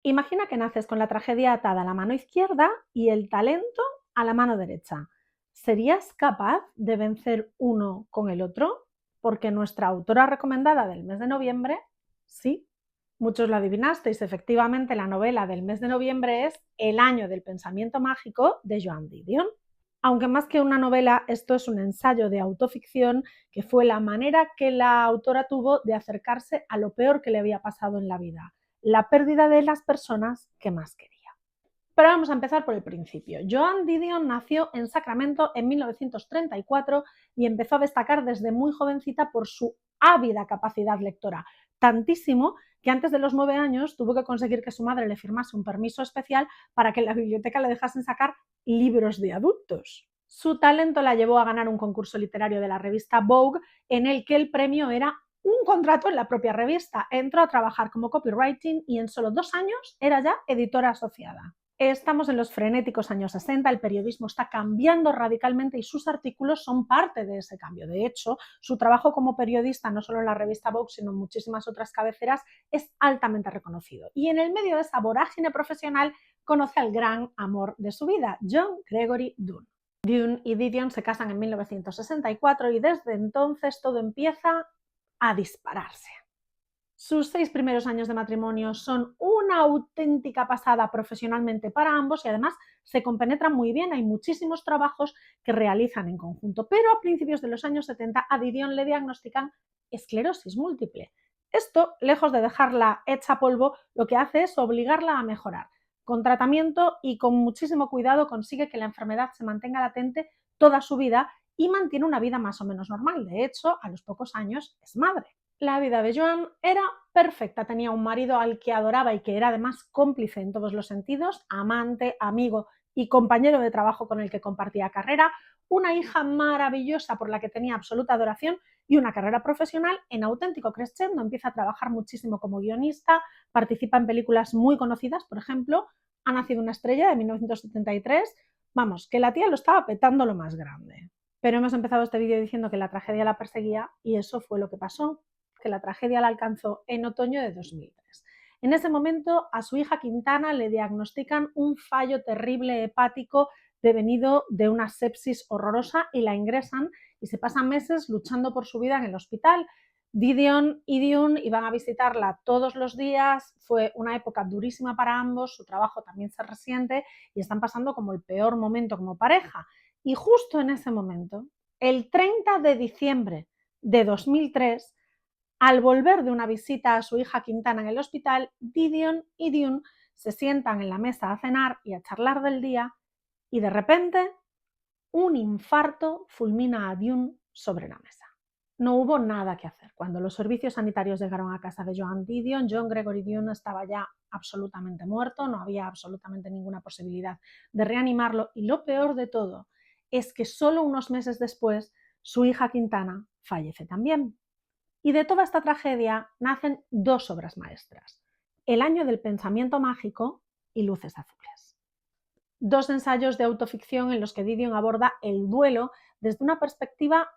Imagina que naces con la tragedia atada a la mano izquierda y el talento a la mano derecha. ¿Serías capaz de vencer uno con el otro? Porque nuestra autora recomendada del mes de noviembre, sí, muchos lo adivinasteis, efectivamente la novela del mes de noviembre es El año del pensamiento mágico de Joan Didion. Aunque más que una novela, esto es un ensayo de autoficción que fue la manera que la autora tuvo de acercarse a lo peor que le había pasado en la vida, la pérdida de las personas que más quería. Pero vamos a empezar por el principio. Joan Didion nació en Sacramento en 1934 y empezó a destacar desde muy jovencita por su ávida capacidad lectora, tantísimo que antes de los 9 años tuvo que conseguir que su madre le firmase un permiso especial para que en la biblioteca le dejasen sacar libros de adultos. Su talento la llevó a ganar un concurso literario de la revista Vogue, en el que el premio era un contrato en la propia revista. Entró a trabajar como copywriting y en solo 2 años era ya editora asociada. Estamos en los frenéticos años 60, el periodismo está cambiando radicalmente y sus artículos son parte de ese cambio. De hecho, su trabajo como periodista, no solo en la revista Vogue, sino en muchísimas otras cabeceras, es altamente reconocido. Y en el medio de esa vorágine profesional conoce al gran amor de su vida, John Gregory Dunne. Dunne y Didion se casan en 1964 y desde entonces todo empieza a dispararse. Sus 6 primeros años de matrimonio son una auténtica pasada profesionalmente para ambos y además se compenetran muy bien. Hay muchísimos trabajos que realizan en conjunto, pero a principios de los años 70 a Didion le diagnostican esclerosis múltiple. Esto, lejos de dejarla hecha polvo, lo que hace es obligarla a mejorar. Con tratamiento y con muchísimo cuidado consigue que la enfermedad se mantenga latente toda su vida y mantiene una vida más o menos normal. De hecho, a los pocos años es madre. La vida de Joan era perfecta, tenía un marido al que adoraba y que era además cómplice en todos los sentidos, amante, amigo y compañero de trabajo con el que compartía carrera, una hija maravillosa por la que tenía absoluta adoración y una carrera profesional en auténtico crescendo. Empieza a trabajar muchísimo como guionista, participa en películas muy conocidas, por ejemplo, Ha nacido una estrella de 1973. Vamos, que la tía lo estaba petando lo más grande. Pero hemos empezado este vídeo diciendo que la tragedia la perseguía y eso fue lo que pasó, que la tragedia la alcanzó en otoño de 2003. En ese momento a su hija Quintana le diagnostican un fallo terrible hepático devenido de una sepsis horrorosa y la ingresan y se pasan meses luchando por su vida en el hospital. Didion y Dunne iban a visitarla todos los días, fue una época durísima para ambos, su trabajo también se resiente y están pasando como el peor momento como pareja. Y justo en ese momento, el 30 de diciembre de 2003, al volver de una visita a su hija Quintana en el hospital, Didion y Dunne se sientan en la mesa a cenar y a charlar del día y de repente un infarto fulmina a Dunne sobre la mesa. No hubo nada que hacer. Cuando los servicios sanitarios llegaron a casa de Joan Didion, John Gregory Dunne estaba ya absolutamente muerto, no había absolutamente ninguna posibilidad de reanimarlo y lo peor de todo es que solo unos meses después su hija Quintana fallece también. Y de toda esta tragedia nacen 2 obras maestras, El año del pensamiento mágico y Luces azules. 2 ensayos de autoficción en los que Didion aborda el duelo desde una perspectiva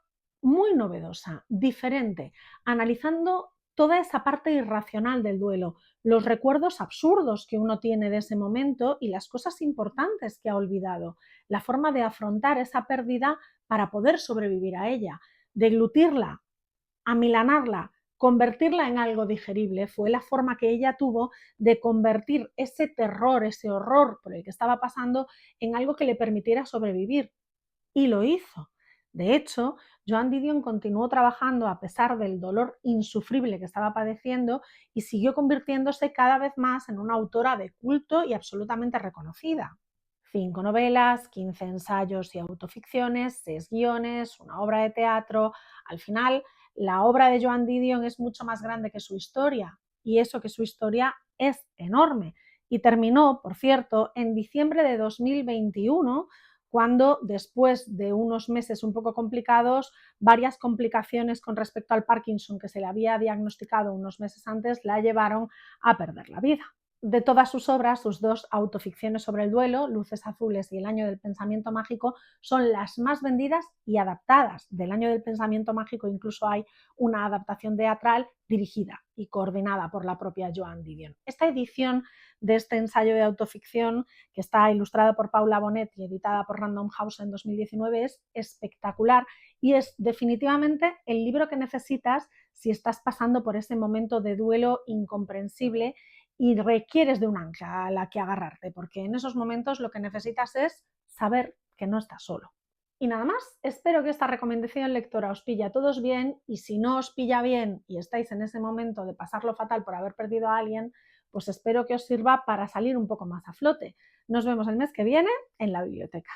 muy novedosa, diferente, analizando toda esa parte irracional del duelo, los recuerdos absurdos que uno tiene de ese momento y las cosas importantes que ha olvidado, la forma de afrontar esa pérdida para poder sobrevivir a ella, deglutirla, amilanarla, convertirla en algo digerible. Fue la forma que ella tuvo de convertir ese terror, ese horror por el que estaba pasando en algo que le permitiera sobrevivir. Y lo hizo. De hecho, Joan Didion continuó trabajando a pesar del dolor insufrible que estaba padeciendo y siguió convirtiéndose cada vez más en una autora de culto y absolutamente reconocida. 5 novelas, 15 ensayos y autoficciones, 6 guiones, una obra de teatro. Al final, la obra de Joan Didion es mucho más grande que su historia, y eso que su historia es enorme. Y terminó, por cierto, en diciembre de 2021, cuando después de unos meses un poco complicados, varias complicaciones con respecto al Parkinson que se le había diagnosticado unos meses antes la llevaron a perder la vida. De todas sus obras, sus 2 autoficciones sobre el duelo, Luces azules y El año del pensamiento mágico, son las más vendidas y adaptadas. Del año del pensamiento mágico incluso hay una adaptación teatral dirigida y coordinada por la propia Joan Didion. Esta edición de este ensayo de autoficción, que está ilustrada por Paula Bonet y editada por Random House en 2019, es espectacular y es definitivamente el libro que necesitas si estás pasando por ese momento de duelo incomprensible y requieres de un ancla a la que agarrarte, porque en esos momentos lo que necesitas es saber que no estás solo. Y nada más, espero que esta recomendación lectora os pille a todos bien, y si no os pilla bien y estáis en ese momento de pasarlo fatal por haber perdido a alguien, pues espero que os sirva para salir un poco más a flote. Nos vemos el mes que viene en la biblioteca.